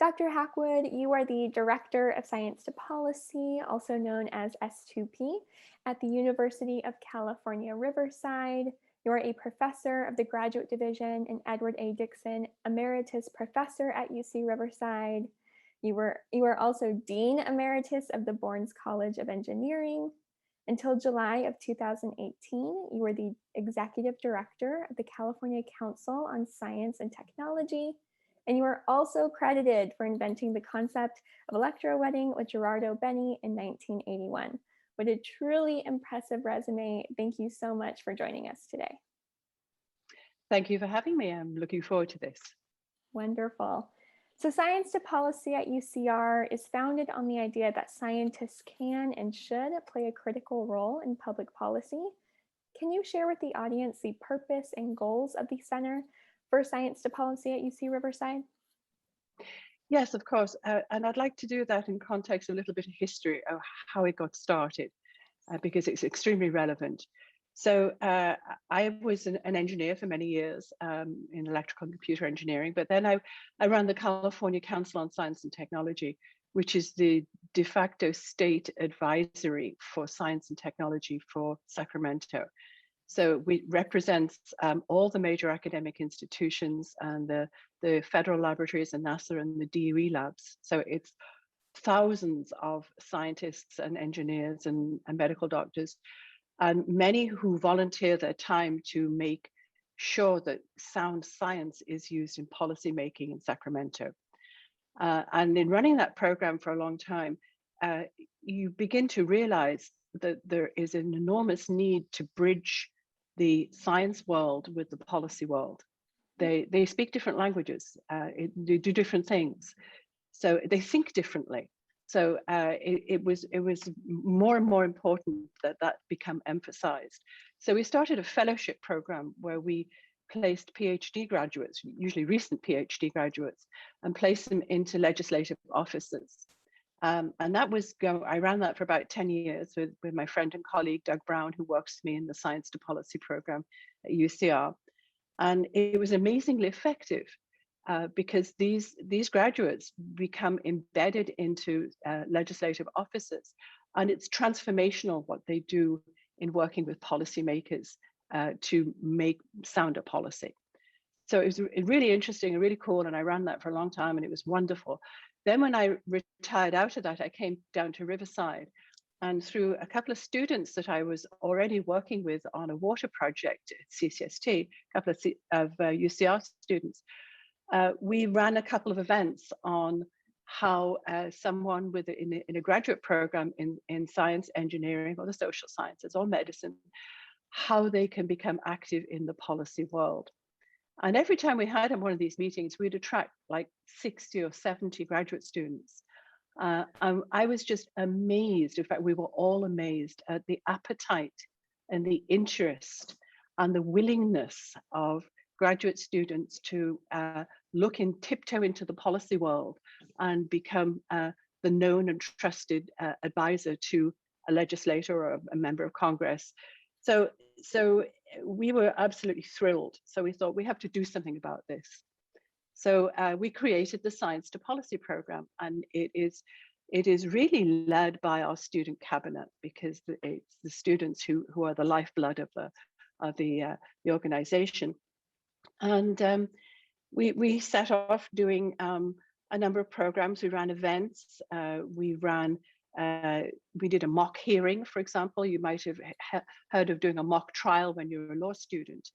Dr. Hackwood, you are the Director of Science to Policy, also known as S2P, at the University of California Riverside. You are a professor of the Graduate Division and Edward A. Dickson Emeritus Professor at UC Riverside. You are also Dean Emeritus of the Bourns College of Engineering. Until July of 2018, you were the Executive Director of the California Council on Science and Technology, and you are also credited for inventing the concept of electrowetting with Gerardo Benni in 1981. What a truly impressive resume. Thank you so much for joining us today. Thank you for having me. I'm looking forward to this. Wonderful. So Science to Policy at UCR is founded on the idea that scientists can and should play a critical role in public policy. Can you share with the audience the purpose and goals of the Center for Science to Policy at UC Riverside? Yes, of course. And I'd like to do that in context of a little bit of history of how it got started, because it's extremely relevant. So I was an engineer for many years in electrical and computer engineering, but then I ran the California Council on Science and Technology, which is the de facto state advisory for science and technology for Sacramento. So we represent all the major academic institutions and the federal laboratories and NASA and the DOE labs. So it's thousands of scientists and engineers and medical doctors, and many who volunteer their time to make sure that sound science is used in policy making in Sacramento. And in running that program for a long time, you begin to realize that there is an enormous need to bridge the science world with the policy world. They speak different languages, they do different things, so they think differently. So it was more and more important that become emphasized. So we started a fellowship program where we placed PhD graduates, usually recent PhD graduates, and placed them into legislative offices. And that was I ran that for about 10 years with my friend and colleague, Doug Brown, who works with me in the Science to Policy program at UCR. And it was amazingly effective because these graduates become embedded into legislative offices. And it's transformational what they do in working with policymakers to make sounder policy. So it was really interesting and really cool. And I ran that for a long time and it was wonderful. Then when I retired out of that, I came down to Riverside, and through a couple of students that I was already working with on a water project at CCST, a couple of UCR students, we ran a couple of events on how someone in a graduate program in science, engineering, or the social sciences, or medicine, how they can become active in the policy world. And every time we had one of these meetings, we'd attract like 60 or 70 graduate students. I was just amazed. In fact, we were all amazed at the appetite and the interest and the willingness of graduate students to look and tiptoe into the policy world and become the known and trusted advisor to a legislator or a member of Congress. So we were absolutely thrilled. So we thought we have to do something about this. So we created the Science to Policy program, and it is really led by our student cabinet, because it's the students who are the lifeblood of the organization. And we set off doing a number of programs. We ran events. We did a mock hearing, for example. You might have heard of doing a mock trial when you're a law student.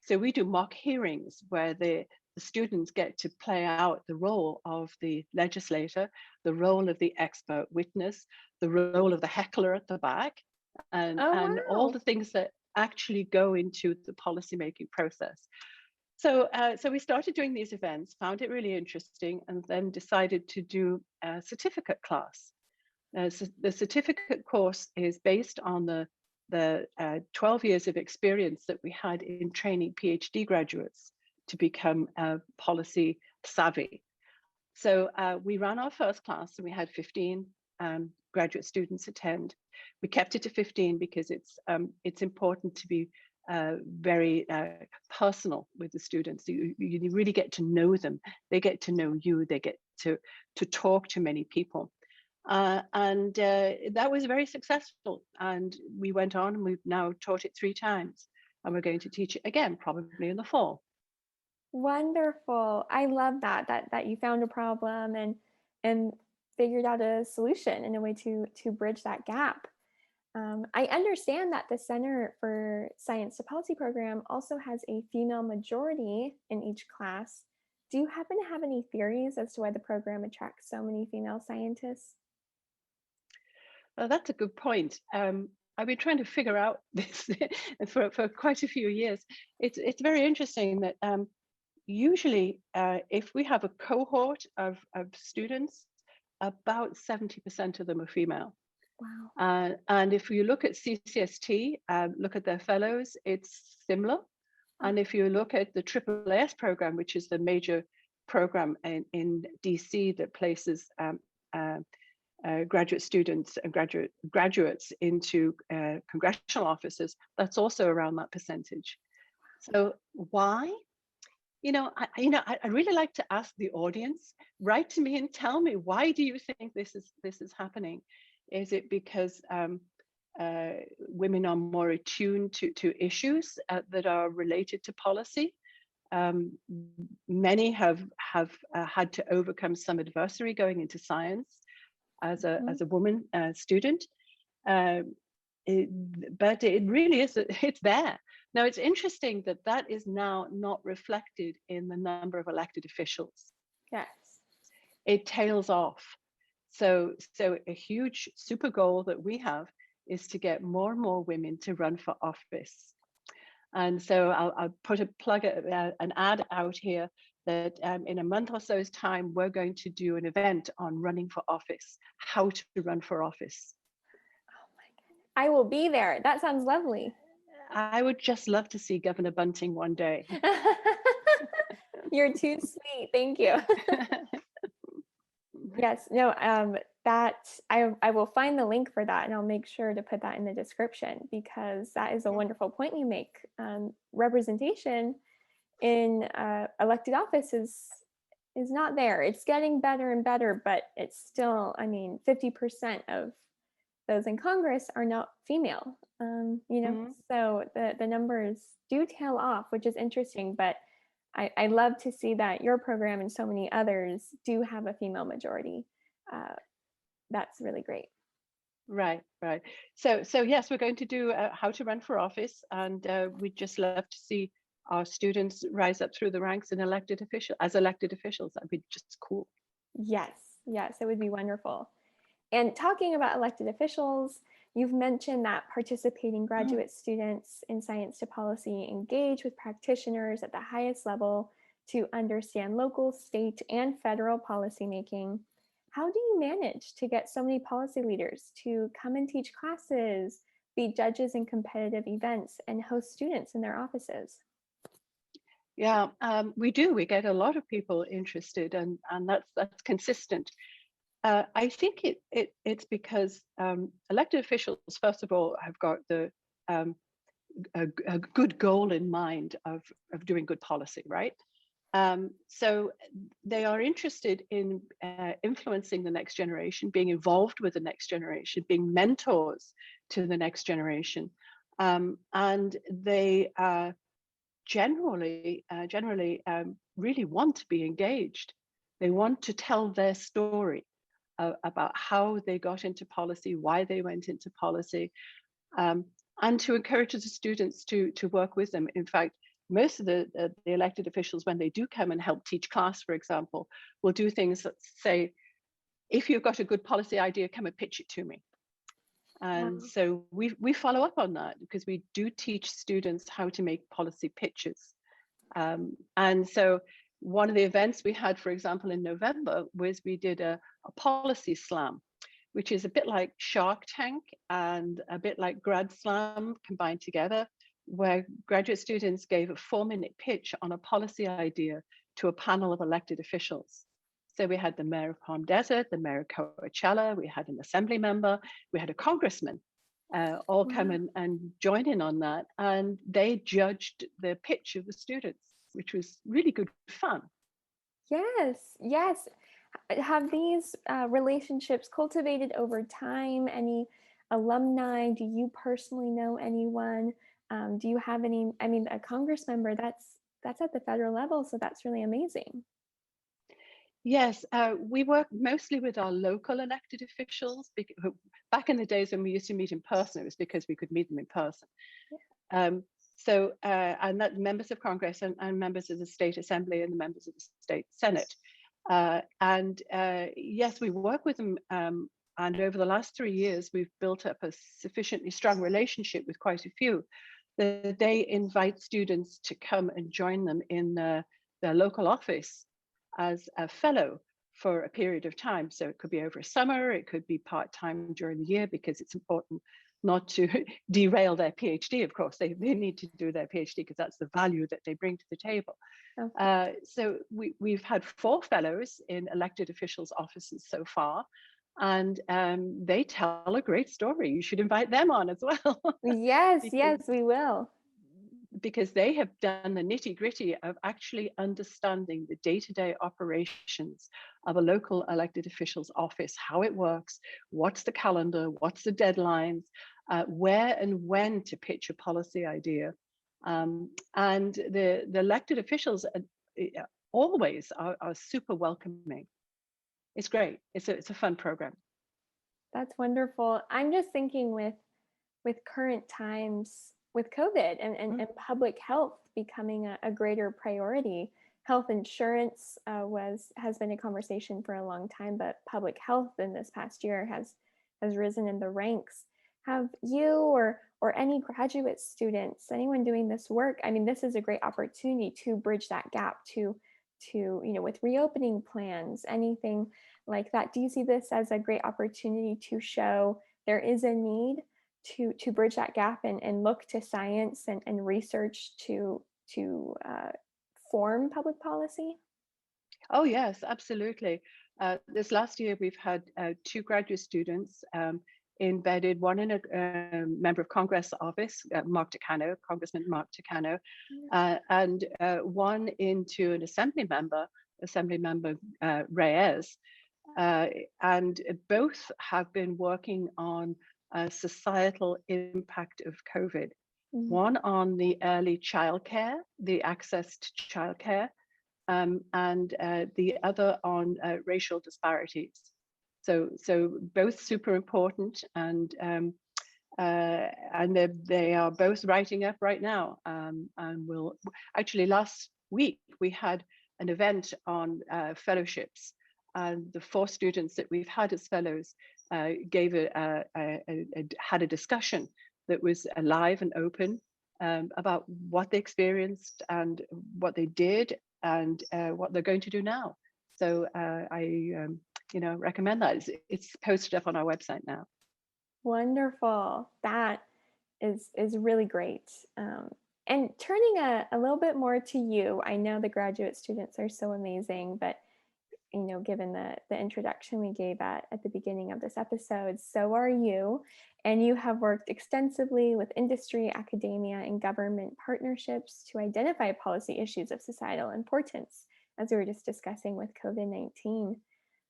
So we do mock hearings where the students get to play out the role of the legislator, the role of the expert witness, the role of the heckler at the back, and all the things that actually go into the policymaking process. So we started doing these events, found it really interesting, and then decided to do a certificate class. The certificate course is based on the 12 years of experience that we had in training PhD graduates to become policy savvy. So we ran our first class, and we had 15 graduate students attend. We kept it to 15 because it's important to be very personal with the students. You really get to know them. They get to know you. They get to talk to many people. And that was very successful. And we went on and we've now taught it 3 times. And we're going to teach it again, probably in the fall. Wonderful. I love that you found a problem and figured out a solution and a way to bridge that gap. I understand that the Center for Science to Policy program also has a female majority in each class. Do you happen to have any theories as to why the program attracts so many female scientists? Oh, that's a good point. I've been trying to figure out this for quite a few years. It's very interesting that usually if we have a cohort of students, about 70% of them are female. Wow. And if you look at CCST, look at their fellows, it's similar. And if you look at the AAAS program, which is the major program in DC that places graduate students and graduates into congressional offices, that's also around that percentage. So why? I really like to ask the audience, write to me and tell me, why do you think this is happening? Is it because women are more attuned to issues that are related to policy? Many have had to overcome some adversity going into science as a woman student, but it really is, it's there. Now, it's interesting that is now not reflected in the number of elected officials. Yes. It tails off. So a huge super goal that we have is to get more and more women to run for office. And so I'll put an ad out here that in a month or so's time, we're going to do an event on running for office, how to run for office. Oh my goodness. I will be there. That sounds lovely. I would just love to see Governor Bunting one day. You're too sweet. Thank you. Yes, no, that I will find the link for that and I'll make sure to put that in the description, because that is a wonderful point you make. Representation in elected office is not there. It's getting better and better, but it's still, 50% of those in Congress are not female. So the numbers do tail off, which is interesting, but I love to see that your program and so many others do have a female majority. That's really great. Right. So yes, we're going to do how to run for office, and we'd just love to see our students rise up through the ranks and elected officials. That'd be just cool. Yes, it would be wonderful. And talking about elected officials, you've mentioned that participating graduate students in science to policy engage with practitioners at the highest level to understand local, state, and federal policymaking. How do you manage to get so many policy leaders to come and teach classes, be judges in competitive events, and host students in their offices? Yeah, we do. We get a lot of people interested, and that's consistent. I think it's because elected officials, first of all, have got a good goal in mind of doing good policy, right? So they are interested in influencing the next generation, being involved with the next generation, being mentors to the next generation, and they generally really want to be engaged. They want to tell their story about how they got into policy, why they went into policy, and to encourage the students to work with them. In fact, most of the elected officials, when they do come and help teach class, for example, will do things that say, if you've got a good policy idea, come and pitch it to me. And so we follow up on that, because we do teach students how to make policy pitches. And so one of the events we had, for example, in November, was we did a policy slam, which is a bit like Shark Tank and a bit like Grad Slam combined together, where graduate students gave a 4-minute pitch on a policy idea to a panel of elected officials. So we had the mayor of Palm Desert, the mayor of Coachella, we had an assembly member, we had a congressman. all come Wow. and join in on that. And they judged the pitch of the students, which was really good fun. Yes, yes. Have these relationships cultivated over time? Any alumni? Do you personally know anyone? Do you have any? I mean, a Congress member. That's at the federal level, so that's really amazing. Yes, we work mostly with our local elected officials. Back in the days when we used to meet in person, it was because we could meet them in person. Um, and that members of Congress and members of the state assembly and the members of the state senate. Yes, we work with them. And over the last 3 years, we've built up a sufficiently strong relationship with quite a few that they invite students to come and join them in their local office as a fellow for a period of time. So it could be over a summer, it could be part-time during the year, because it's important not to derail their PhD. Of course, they need to do their PhD because that's the value that they bring to the table. Of course. So we've had 4 fellows in elected officials' offices so far, and they tell a great story. You should invite them on as well, Yes, because yes, we will. they have done the nitty gritty of actually understanding the day-to-day operations of a local elected official's office, how it works, what's the calendar, what's the deadlines, where and when to pitch a policy idea. And the elected officials always are super welcoming. It's great. It's a fun program. That's wonderful. I'm just thinking with current times with COVID and public health becoming a greater priority. Health insurance has been a conversation for a long time, but public health in this past year has risen in the ranks. Have you or any graduate students, anyone doing this work? I mean, this is a great opportunity to bridge that gap to with reopening plans, anything like that. Do you see this as a great opportunity to show there is a need to bridge that gap and look to science and research to form public policy? Oh, yes, absolutely. This last year, we've had 2 graduate students embedded, one in a member of Congress office, Congressman Mark Takano, and one into an Assembly Member Reyes. And both have been working on societal impact of COVID. Mhm. One on the early childcare, the access to childcare, and the other on racial disparities. So both super important, and they are both writing up right now. And we'll actually, last week we had an event on fellowships, and the 4 students that we've had as fellows had a discussion that was alive and open, about what they experienced and what they did and what they're going to do now. So I recommend that. It's posted up on our website now. Wonderful. That is really great. And turning a little bit more to you, I know the graduate students are so amazing, but given the introduction we gave at the beginning of this episode, so are you. And you have worked extensively with industry, academia, and government partnerships to identify policy issues of societal importance, as we were just discussing with COVID-19.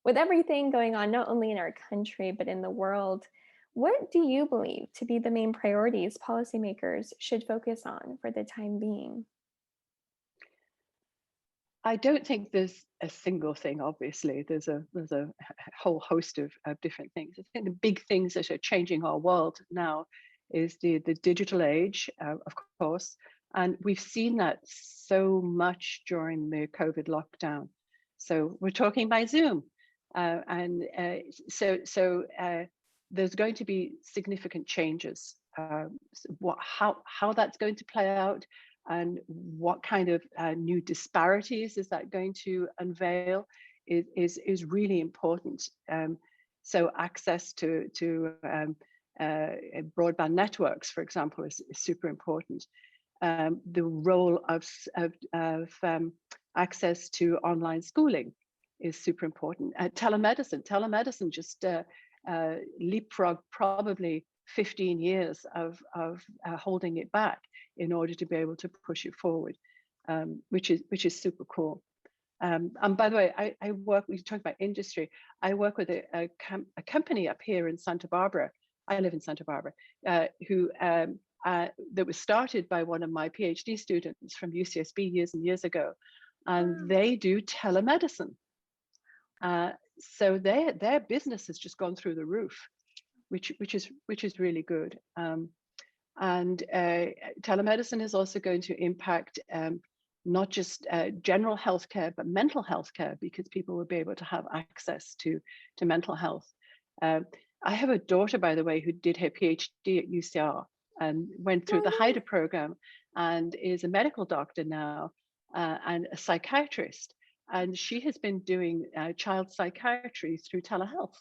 With everything going on, not only in our country, but in the world, what do you believe to be the main priorities policymakers should focus on for the time being? I don't think there's a single thing. Obviously, there's a whole host of different things. I think the big things that are changing our world now is the digital age, of course, and we've seen that so much during the COVID lockdown. So we're talking by Zoom, and there's going to be significant changes. How that's going to play out, and what kind of new disparities is that going to unveil is really important. So access to broadband networks, for example, is super important. The role of access to online schooling is super important. Telemedicine just leapfrogged probably 15 years of holding it back in order to be able to push it forward, which is super cool. And by the way, I work, we talk about industry, I work with a company up here in Santa Barbara. I live in Santa Barbara, who that was started by one of my PhD students from UCSB years and years ago. And they do telemedicine. So their business has just gone through the roof, which is really good. And telemedicine is also going to impact not just general healthcare, but mental health care, because people will be able to have access to mental health. I have a daughter, by the way, who did her PhD at UCR and went through the HIDA program and is a medical doctor now and a psychiatrist. And she has been doing child psychiatry through telehealth.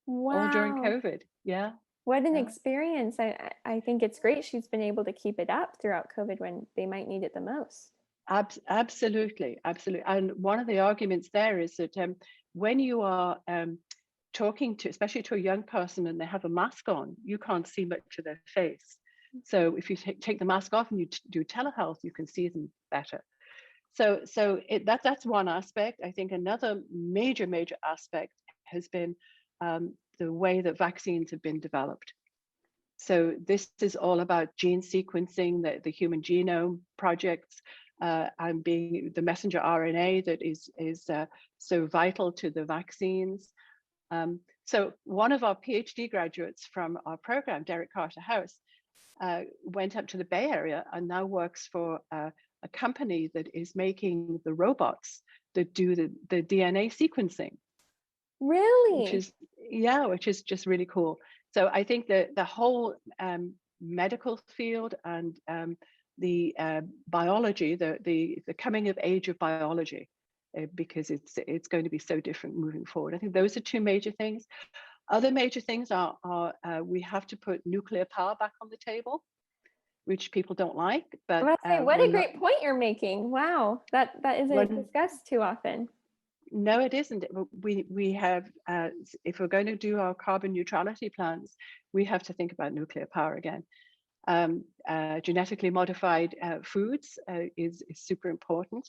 Wow. All during COVID. Yeah. What an experience. I think it's great she's been able to keep it up throughout COVID when they might need it the most. Absolutely. And one of the arguments there is that when you are talking to, especially to a young person, and they have a mask on, you can't see much of their face. So if you take the mask off and you do telehealth, you can see them better. So that's one aspect. I think another major aspect has been the way that vaccines have been developed. So this is all about gene sequencing, the human genome projects, and being the messenger RNA that is so vital to the vaccines. So one of our PhD graduates from our program, Derek Carter House, went up to the Bay Area and now works for a company that is making the robots that do the DNA sequencing. Really? Which is just really cool. So I think that the whole medical field and the biology, the coming of age of biology, because it's going to be so different moving forward. I think those are two major things. Other major things are we have to put nuclear power back on the table, which people don't like. But what a great point you're making. Wow, that isn't discussed too often. No, it isn't. We have, if we're going to do our carbon neutrality plans, we have to think about nuclear power again. Genetically modified foods is super important.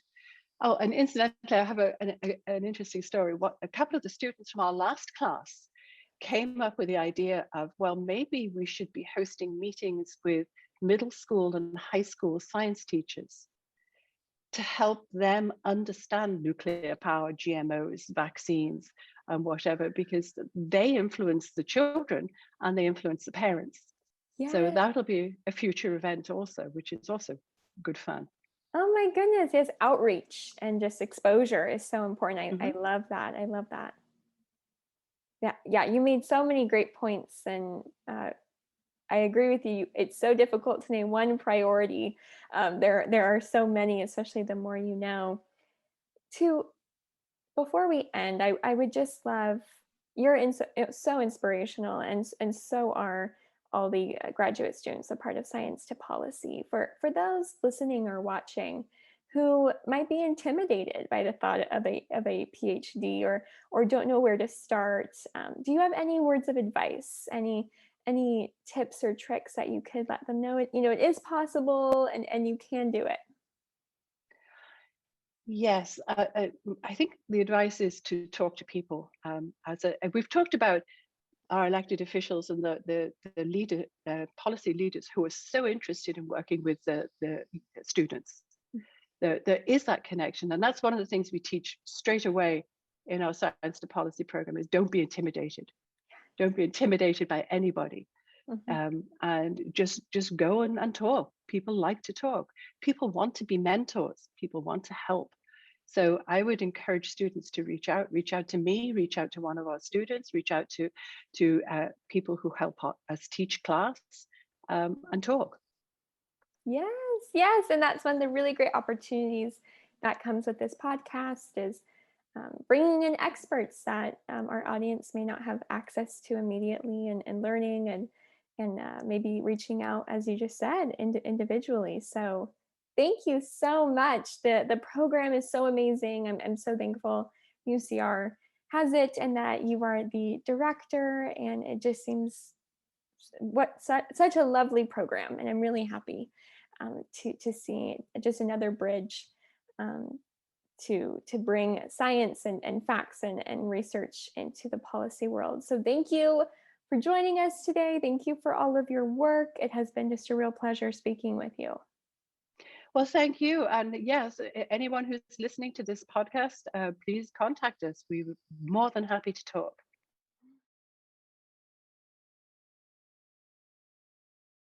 Oh, and incidentally, I have an interesting story. A couple of the students from our last class came up with the idea of, well, maybe we should be hosting meetings with middle school and high school science teachers to help them understand nuclear power, GMOs, vaccines, and whatever, because they influence the children and they influence the parents. Yes. So that'll be a future event also, which is also good fun. Oh my goodness, yes, outreach and just exposure is so important. I love that. I love that. Yeah, you made so many great points, and I agree with you. It's so difficult to name one priority. There are so many, especially the more you know. Before we end, I would just love, you're so inspirational, and so are all the graduate students, a part of Science to Policy. For those listening or watching who might be intimidated by the thought of a PhD or don't know where to start, do you have any words of advice, any tips or tricks that you could let them know? It is possible, and you can do it. Yes, I think the advice is to talk to people. We've talked about our elected officials and the policy leaders who are so interested in working with the students. There is that connection, and that's one of the things we teach straight away in our Science to Policy program: is don't be intimidated. Don't be intimidated by anybody. And just go and talk. People like to talk. People want to be mentors. People want to help. So I would encourage students to reach out to me, reach out to one of our students, reach out to people who help us teach class, and talk. Yes. And that's one of the really great opportunities that comes with this podcast is bringing in experts that our audience may not have access to immediately, and learning and maybe reaching out, as you just said, individually. So thank you so much. The program is so amazing. I'm so thankful UCR has it and that you are the director, and it just seems such a lovely program, and I'm really happy to see just another bridge um, to bring science and facts and research into the policy world. So thank you for joining us today. Thank you for all of your work. It has been just a real pleasure speaking with you. Well, thank you. And yes, anyone who's listening to this podcast, please contact us. We're more than happy to talk.